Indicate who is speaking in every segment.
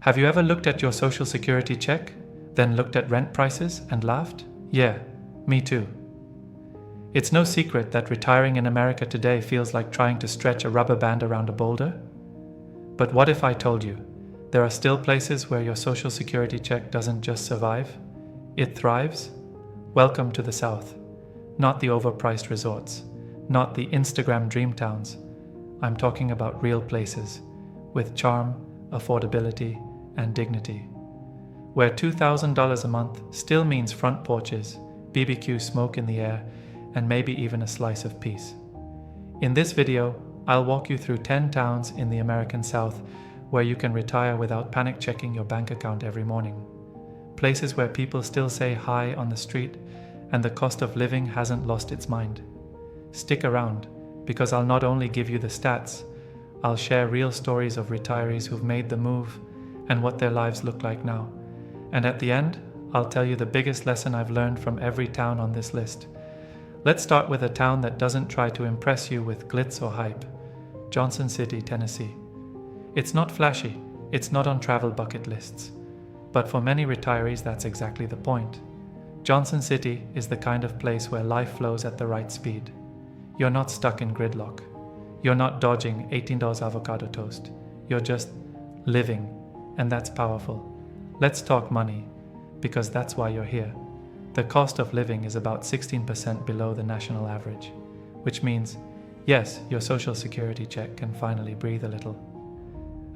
Speaker 1: Have you ever looked at your social security check, then looked at rent prices and laughed? Yeah, me too. It's no secret that retiring in America today feels like trying to stretch a rubber band around a boulder. But what if I told you, there are still places where your social security check doesn't just survive, it thrives? Welcome to the South. Not the overpriced resorts, not the Instagram dream towns. I'm talking about real places, with charm, affordability, and dignity. Where $2,000 a month still means front porches, BBQ smoke in the air, and maybe even a slice of peace. In this video, I'll walk you through 10 towns in the American South where you can retire without panic checking your bank account every morning. Places where people still say hi on the street and the cost of living hasn't lost its mind. Stick around, because I'll not only give you the stats, I'll share real stories of retirees who've made the move and what their lives look like now. And at the end, I'll tell you the biggest lesson I've learned from every town on this list. Let's start with a town that doesn't try to impress you with glitz or hype. Johnson City, Tennessee. It's not flashy, it's not on travel bucket lists. But for many retirees, that's exactly the point. Johnson City is the kind of place where life flows at the right speed. You're not stuck in gridlock. You're not dodging $18 avocado toast. You're just living, and that's powerful. Let's talk money, because that's why you're here. The cost of living is about 16% below the national average, which means, yes, your social security check can finally breathe a little.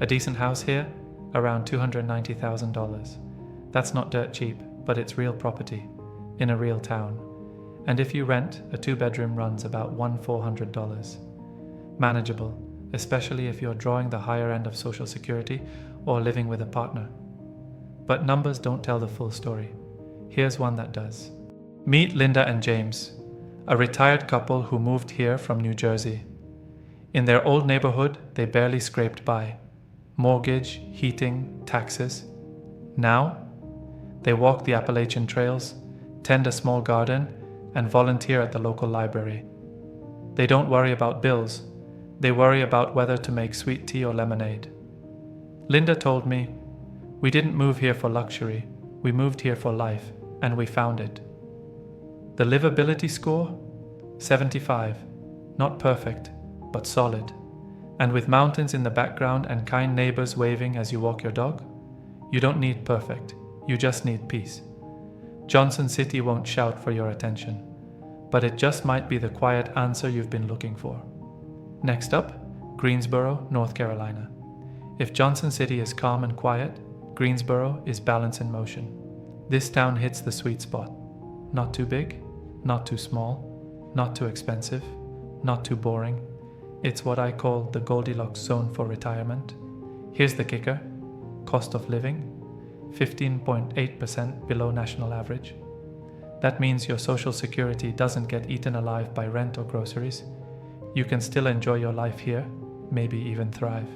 Speaker 1: A decent house here, around $290,000. That's not dirt cheap, but it's real property, in a real town. And if you rent, a 2-bedroom runs about $1,400. Manageable, especially if you're drawing the higher end of social security or living with a partner. But numbers don't tell the full story. Here's one that does. Meet Linda and James, a retired couple who moved here from New Jersey. In their old neighborhood, they barely scraped by. Mortgage, heating, taxes. Now, they walk the Appalachian trails, tend a small garden, and volunteer at the local library. They don't worry about bills. They worry about whether to make sweet tea or lemonade. Linda told me, "We didn't move here for luxury. We moved here for life, and we found it." The livability score? 75. Not perfect, but solid. And with mountains in the background and kind neighbors waving as you walk your dog? You don't need perfect, you just need peace. Johnson City won't shout for your attention, but it just might be the quiet answer you've been looking for. Next up, Greensboro, North Carolina. If Johnson City is calm and quiet, Greensboro is balance in motion. This town hits the sweet spot. Not too big, not too small, not too expensive, not too boring. It's what I call the Goldilocks zone for retirement. Here's the kicker. Cost of living, 15.8% below national average. That means your social security doesn't get eaten alive by rent or groceries. You can still enjoy your life here, maybe even thrive.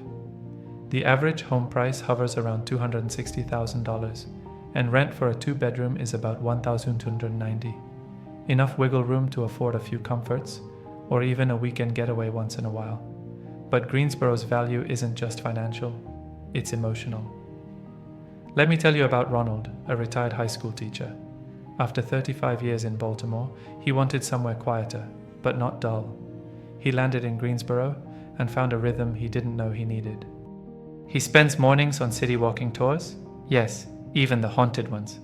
Speaker 1: The average home price hovers around $260,000, and rent for a 2-bedroom is about $1,290. Enough wiggle room to afford a few comforts, or even a weekend getaway once in a while. But Greensboro's value isn't just financial, it's emotional. Let me tell you about Ronald, a retired high school teacher. After 35 years in Baltimore, he wanted somewhere quieter, but not dull. He landed in Greensboro and found a rhythm he didn't know he needed. He spends mornings on city walking tours, yes, even the haunted ones.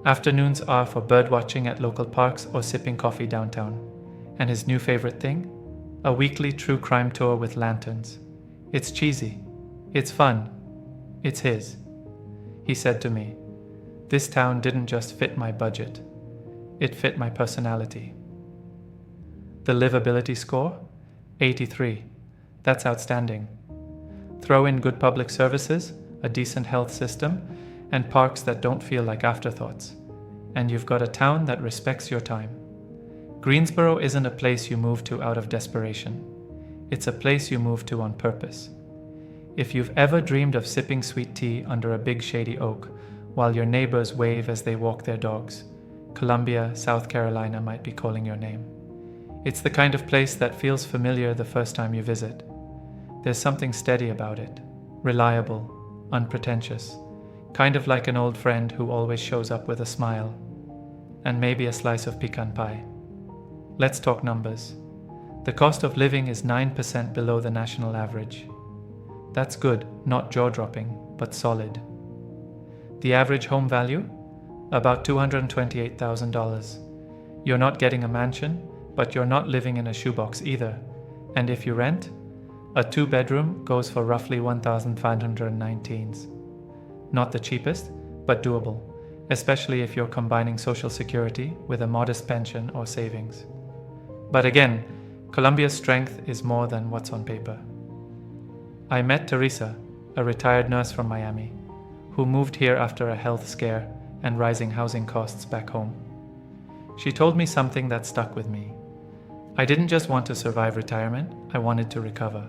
Speaker 1: Afternoons are for birdwatching at local parks or sipping coffee downtown. And his new favorite thing? A weekly true crime tour with lanterns. It's cheesy. It's fun. It's his. He said to me, "This town didn't just fit my budget. It fit my personality." The livability score? 83. That's outstanding. Throw in good public services, a decent health system, and parks that don't feel like afterthoughts. And you've got a town that respects your time. Greensboro isn't a place you move to out of desperation. It's a place you move to on purpose. If you've ever dreamed of sipping sweet tea under a big shady oak while your neighbors wave as they walk their dogs, Columbia, South Carolina might be calling your name. It's the kind of place that feels familiar the first time you visit. There's something steady about it, reliable, unpretentious, kind of like an old friend who always shows up with a smile, and maybe a slice of pecan pie. Let's talk numbers. The cost of living is 9% below the national average. That's good, not jaw-dropping, but solid. The average home value? About $228,000. You're not getting a mansion, but you're not living in a shoebox either. And if you rent, a 2-bedroom goes for roughly $1,519. Not the cheapest, but doable, especially if you're combining Social Security with a modest pension or savings. But again, Colombia's strength is more than what's on paper. I met Teresa, a retired nurse from Miami, who moved here after a health scare and rising housing costs back home. She told me something that stuck with me. I didn't just want to survive retirement, I wanted to recover.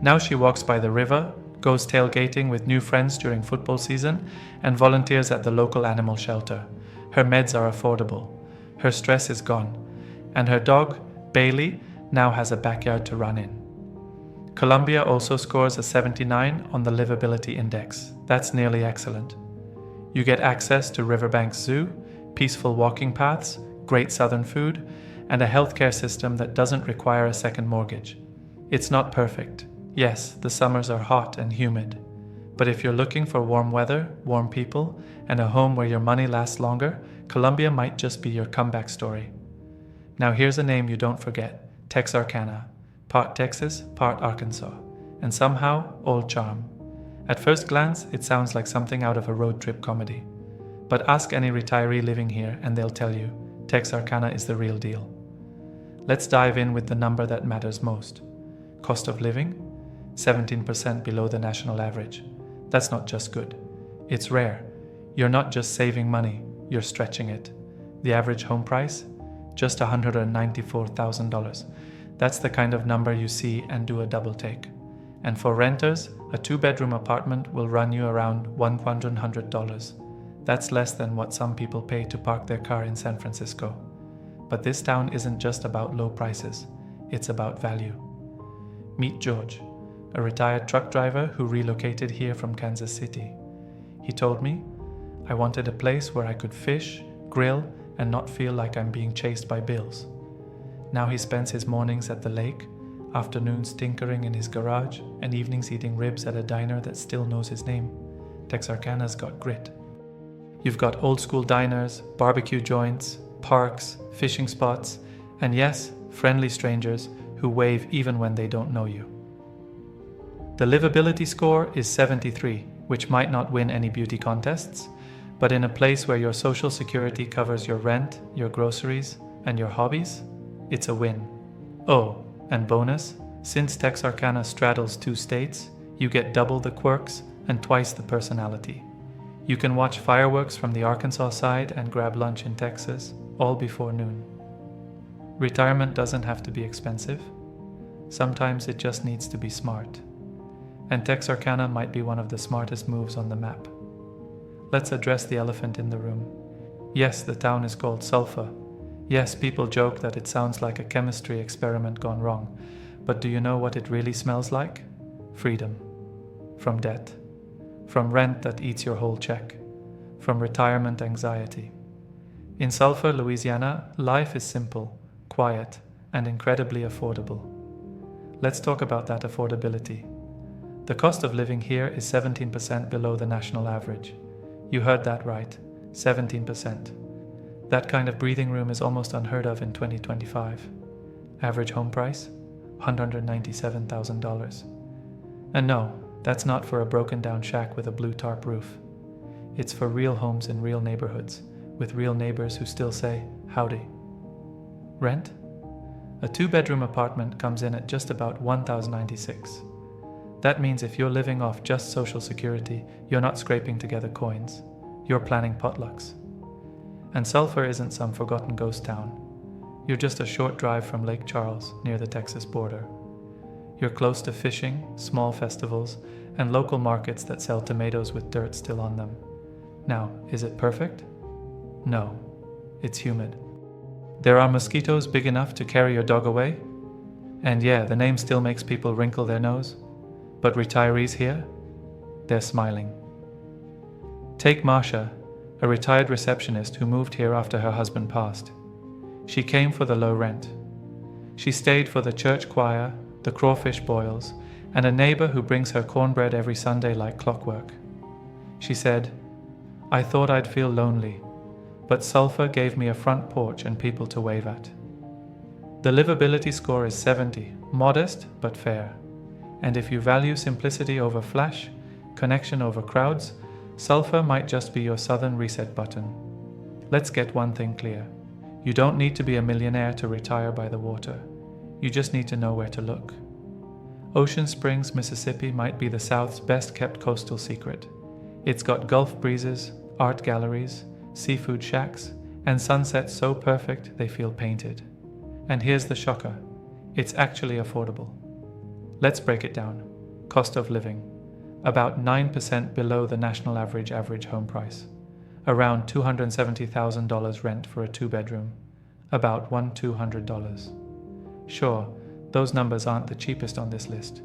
Speaker 1: Now she walks by the river, goes tailgating with new friends during football season, and volunteers at the local animal shelter. Her meds are affordable. Her stress is gone. And her dog, Bailey, now has a backyard to run in. Colombia also scores a 79 on the livability index. That's nearly excellent. You get access to Riverbanks Zoo, peaceful walking paths, great southern food, and a healthcare system that doesn't require a second mortgage. It's not perfect. Yes, the summers are hot and humid. But if you're looking for warm weather, warm people, and a home where your money lasts longer, Colombia might just be your comeback story. Now here's a name you don't forget, Texarkana. Part Texas, part Arkansas, and somehow old charm. At first glance, it sounds like something out of a road trip comedy. But ask any retiree living here and they'll tell you, Texarkana is the real deal. Let's dive in with the number that matters most. Cost of living? 17% below the national average. That's not just good. It's rare. You're not just saving money, you're stretching it. The average home price? Just $194,000. That's the kind of number you see and do a double take. And for renters, a 2-bedroom apartment will run you around $100. That's less than what some people pay to park their car in San Francisco. But this town isn't just about low prices, it's about value. Meet George, a retired truck driver who relocated here from Kansas City. He told me, I wanted a place where I could fish, grill, and not feel like I'm being chased by bills. Now he spends his mornings at the lake, afternoons tinkering in his garage, and evenings eating ribs at a diner that still knows his name. Texarkana's got grit. You've got old school diners, barbecue joints, parks, fishing spots, and yes, friendly strangers who wave even when they don't know you. The livability score is 73, which might not win any beauty contests, but in a place where your Social Security covers your rent, your groceries, and your hobbies, it's a win. Oh, and bonus, since Texarkana straddles 2 states, you get double the quirks and twice the personality. You can watch fireworks from the Arkansas side and grab lunch in Texas, all before noon. Retirement doesn't have to be expensive. Sometimes it just needs to be smart. And Texarkana might be one of the smartest moves on the map. Let's address the elephant in the room. Yes, the town is called Sulphur. Yes, people joke that it sounds like a chemistry experiment gone wrong, but do you know what it really smells like? Freedom. From debt. From rent that eats your whole check. From retirement anxiety. In Sulphur, Louisiana, life is simple, quiet, and incredibly affordable. Let's talk about that affordability. The cost of living here is 17% below the national average. You heard that right, 17%. That kind of breathing room is almost unheard of in 2025. Average home price? $197,000. And no, that's not for a broken down shack with a blue tarp roof. It's for real homes in real neighborhoods, with real neighbors who still say, howdy. Rent? A 2-bedroom apartment comes in at just about $1,096. That means if you're living off just Social Security, you're not scraping together coins. You're planning potlucks. And Sulphur isn't some forgotten ghost town. You're just a short drive from Lake Charles, near the Texas border. You're close to fishing, small festivals, and local markets that sell tomatoes with dirt still on them. Now, is it perfect? No, it's humid. There are mosquitoes big enough to carry your dog away. And yeah, the name still makes people wrinkle their nose. But retirees here? they're smiling. Take Marcia, a retired receptionist who moved here after her husband passed. She came for the low rent. She stayed for the church choir, the crawfish boils, and a neighbor who brings her cornbread every Sunday like clockwork. She said, "I thought I'd feel lonely, but Sulphur gave me a front porch and people to wave at." The livability score is 70, modest but fair. And if you value simplicity over flash, connection over crowds, Sulphur might just be your southern reset button. Let's get one thing clear. You don't need to be a millionaire to retire by the water. You just need to know where to look. Ocean Springs, Mississippi might be the South's best-kept coastal secret. It's got Gulf breezes, art galleries, seafood shacks, and sunsets so perfect they feel painted. And here's the shocker. It's actually affordable. Let's break it down. Cost of living. About 9% below the national average home price. Around $270,000 rent for a 2-bedroom. About $1,200. Sure, those numbers aren't the cheapest on this list.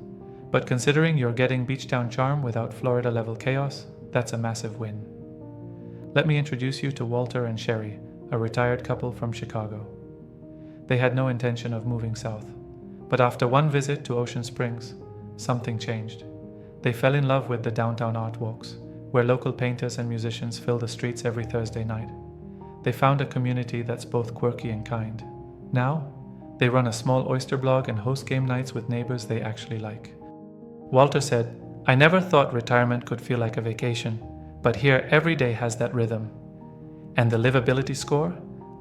Speaker 1: But considering you're getting beach town charm without Florida-level chaos, that's a massive win. Let me introduce you to Walter and Sherry, a retired couple from Chicago. They had no intention of moving south. But after one visit to Ocean Springs, something changed. They fell in love with the downtown art walks, where local painters and musicians fill the streets every Thursday night. They found a community that's both quirky and kind. Now, they run a small oyster blog and host game nights with neighbors they actually like. Walter said, "I never thought retirement could feel like a vacation, but here every day has that rhythm." And the livability score?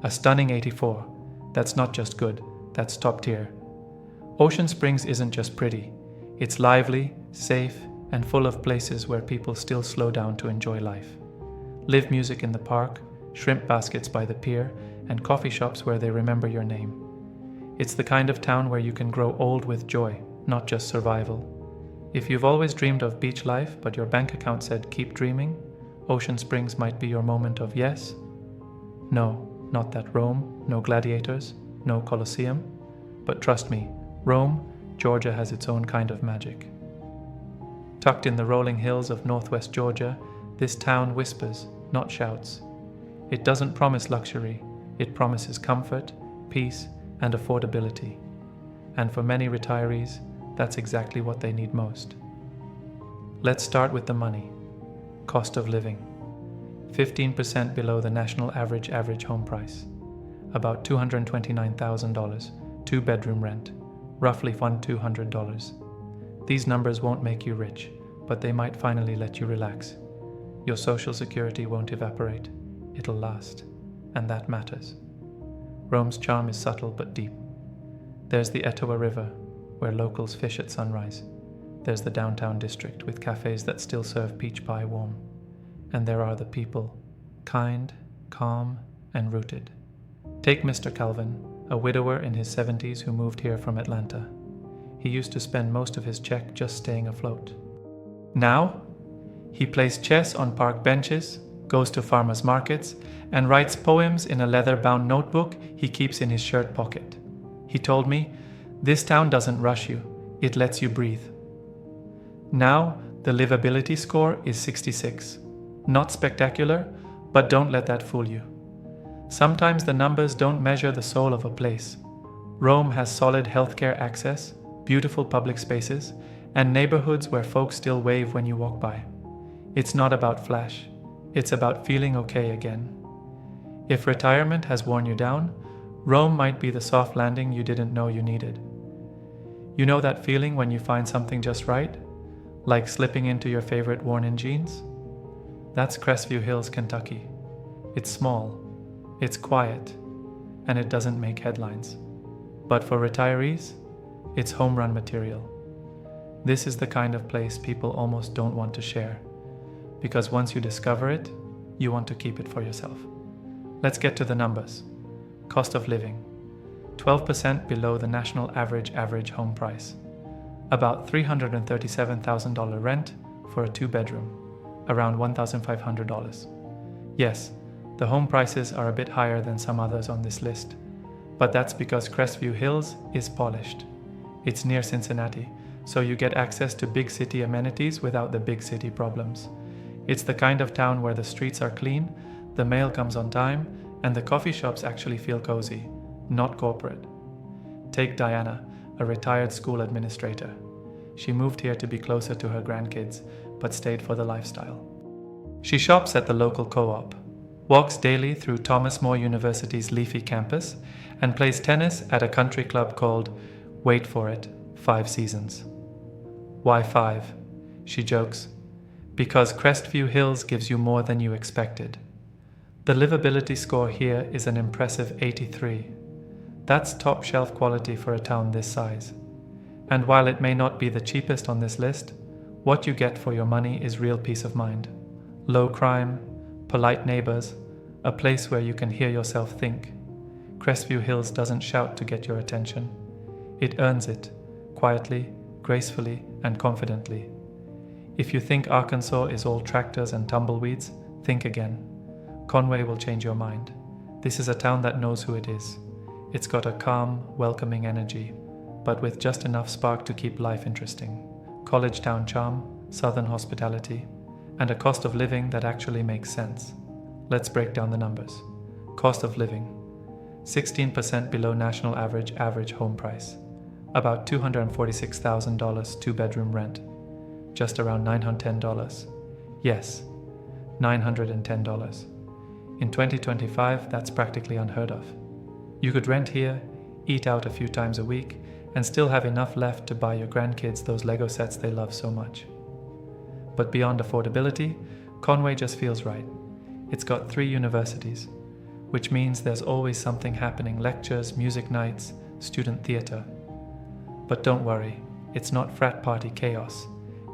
Speaker 1: A stunning 84. That's not just good, that's top tier. Ocean Springs isn't just pretty. It's lively, safe, and full of places where people still slow down to enjoy life. Live music in the park, shrimp baskets by the pier, and coffee shops where they remember your name. It's the kind of town where you can grow old with joy, not just survival. If you've always dreamed of beach life but your bank account said keep dreaming, Ocean Springs might be your moment of yes. No, not that Rome, no gladiators, no Colosseum. But trust me, Rome, Georgia has its own kind of magic. Tucked in the rolling hills of northwest Georgia, this town whispers, not shouts. It doesn't promise luxury, it promises comfort, peace, and affordability. And for many retirees, that's exactly what they need most. Let's start with the money. Cost of living. 15% below the national average home price. About $229,000, 2-bedroom rent, roughly $1,200. These numbers won't make you rich, but they might finally let you relax. Your social security won't evaporate. It'll last, and that matters. Rome's charm is subtle but deep. There's the Etowah River, where locals fish at sunrise. There's the downtown district with cafes that still serve peach pie warm. And there are the people, kind, calm, and rooted. Take Mr. Calvin, a widower in his 70s who moved here from Atlanta. He used to spend most of his check just staying afloat. Now, he plays chess on park benches, goes to farmers markets, and writes poems in a leather-bound notebook he keeps in his shirt pocket. He told me, "This town doesn't rush you, it lets you breathe." Now, the livability score is 66. Not spectacular, but don't let that fool you. Sometimes the numbers don't measure the soul of a place. Rome has solid healthcare access, beautiful public spaces, and neighborhoods where folks still wave when you walk by. It's not about flash. It's about feeling okay again. If retirement has worn you down, Rome might be the soft landing you didn't know you needed. You know that feeling when you find something just right? Like slipping into your favorite worn-in jeans? That's Crestview Hills, Kentucky. It's small, it's quiet, and it doesn't make headlines. But for retirees, it's home run material. This is the kind of place people almost don't want to share, because once you discover it, you want to keep it for yourself. Let's get to the numbers. Cost of living. 12% below the national average home price. About $337,000 rent for a 2-bedroom, around $1,500. Yes, the home prices are a bit higher than some others on this list, but that's because Crestview Hills is polished. It's near Cincinnati, so you get access to big city amenities without the big city problems. It's the kind of town where the streets are clean, the mail comes on time, and the coffee shops actually feel cozy, not corporate. Take Diana, a retired school administrator. She moved here to be closer to her grandkids, but stayed for the lifestyle. She shops at the local co-op, walks daily through Thomas More University's leafy campus, and plays tennis at a country club called, wait for it, 5 Seasons. Why 5? She jokes. Because Crestview Hills gives you more than you expected. The livability score here is an impressive 83. That's top shelf quality for a town this size. And while it may not be the cheapest on this list, what you get for your money is real peace of mind. Low crime, polite neighbors, a place where you can hear yourself think. Crestview Hills doesn't shout to get your attention. It earns it, quietly, gracefully, and confidently. If you think Arkansas is all tractors and tumbleweeds, think again. Conway will change your mind. This is a town that knows who it is. It's got a calm, welcoming energy, but with just enough spark to keep life interesting. College town charm, southern hospitality, and a cost of living that actually makes sense. Let's break down the numbers. Cost of living: 16% below national average home price. About $246,000 two-bedroom rent. Just around $910. Yes, $910. In 2025, that's practically unheard of. You could rent here, eat out a few times a week, and still have enough left to buy your grandkids those Lego sets they love so much. But beyond affordability, Conway just feels right. It's got 3 universities, which means there's always something happening: lectures, music nights, student theater. But don't worry, it's not frat party chaos.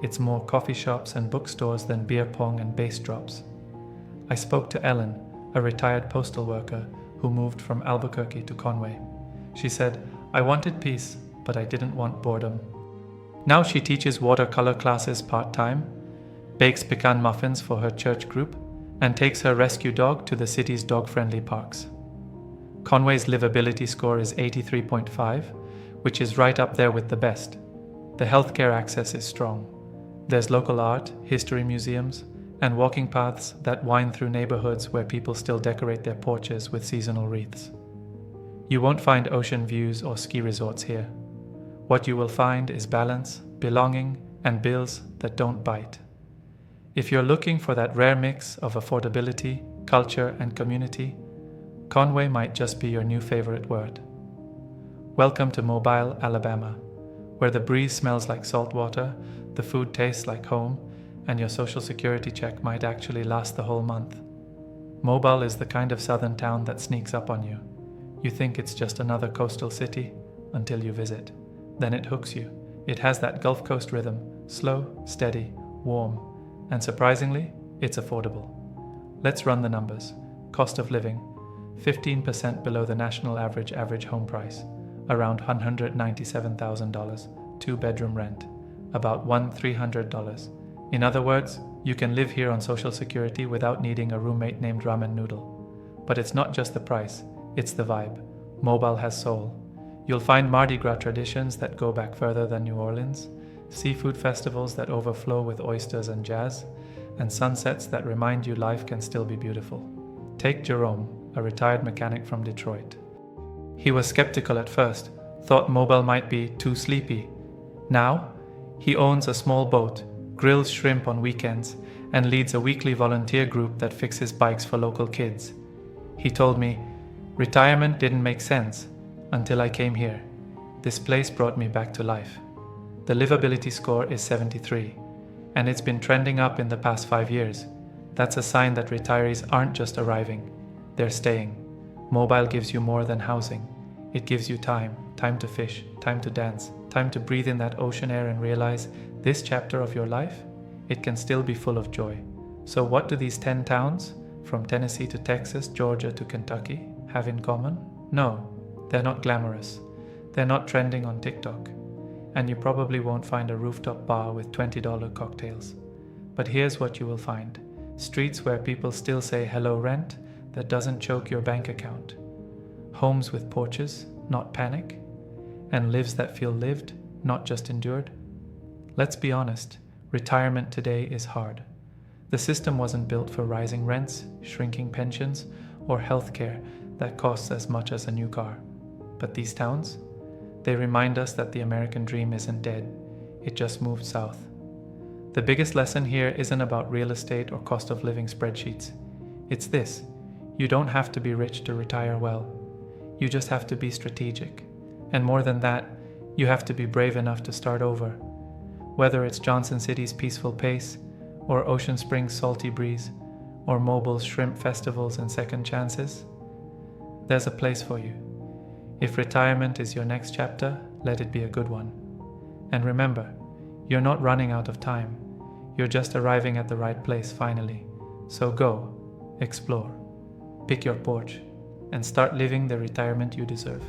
Speaker 1: It's more coffee shops and bookstores than beer pong and bass drops. I spoke to Ellen, a retired postal worker who moved from Albuquerque to Conway. She said, "I wanted peace, but I didn't want boredom." Now she teaches watercolor classes part-time, bakes pecan muffins for her church group, and takes her rescue dog to the city's dog-friendly parks. Conway's livability score is 83.5, which is right up there with the best. The healthcare access is strong. There's local art, history museums, and walking paths that wind through neighborhoods where people still decorate their porches with seasonal wreaths. You won't find ocean views or ski resorts here. What you will find is balance, belonging, and bills that don't bite. If you're looking for that rare mix of affordability, culture, and community, Conway might just be your new favorite word. Welcome to Mobile, Alabama, where the breeze smells like salt water, the food tastes like home, and your social security check might actually last the whole month. Mobile is the kind of southern town that sneaks up on you. You think it's just another coastal city until you visit. Then it hooks you. It has that Gulf Coast rhythm, slow, steady, warm, and surprisingly, it's affordable. Let's run the numbers. Cost of living: 15% below the national average home price, around $197,000, 2-bedroom rent, about $1,300. In other words, you can live here on Social Security without needing a roommate named Ramen Noodle. But it's not just the price, it's the vibe. Mobile has soul. You'll find Mardi Gras traditions that go back further than New Orleans, seafood festivals that overflow with oysters and jazz, and sunsets that remind you life can still be beautiful. Take Jerome, a retired mechanic from Detroit. He was skeptical at first, thought Mobile might be too sleepy. Now, he owns a small boat, grills shrimp on weekends, and leads a weekly volunteer group that fixes bikes for local kids. He told me, "Retirement didn't make sense until I came here. This place brought me back to life." The livability score is 73, and it's been trending up in the past 5 years. That's a sign that retirees aren't just arriving, they're staying. Mobile gives you more than housing. It gives you time to fish, time to dance, time to breathe in that ocean air and realize this chapter of your life, it can still be full of joy. So what do these 10 towns, from Tennessee to Texas, Georgia to Kentucky, have in common? No, they're not glamorous. They're not trending on TikTok. And you probably won't find a rooftop bar with $20 cocktails. But here's what you will find. Streets where people still say hello rent that doesn't choke your bank account. Homes with porches, not panic. And lives that feel lived, not just endured. Let's be honest, retirement today is hard. The system wasn't built for rising rents, shrinking pensions, or healthcare that costs as much as a new car. But these towns? They remind us that the American dream isn't dead, it just moved south. The biggest lesson here isn't about real estate or cost of living spreadsheets. It's this: you don't have to be rich to retire well. You just have to be strategic. And more than that, you have to be brave enough to start over. Whether it's Johnson City's peaceful pace, or Ocean Springs' salty breeze, or Mobile's shrimp festivals and second chances, there's a place for you. If retirement is your next chapter, let it be a good one. And remember, you're not running out of time. You're just arriving at the right place finally. So go, explore, pick your porch, and start living the retirement you deserve.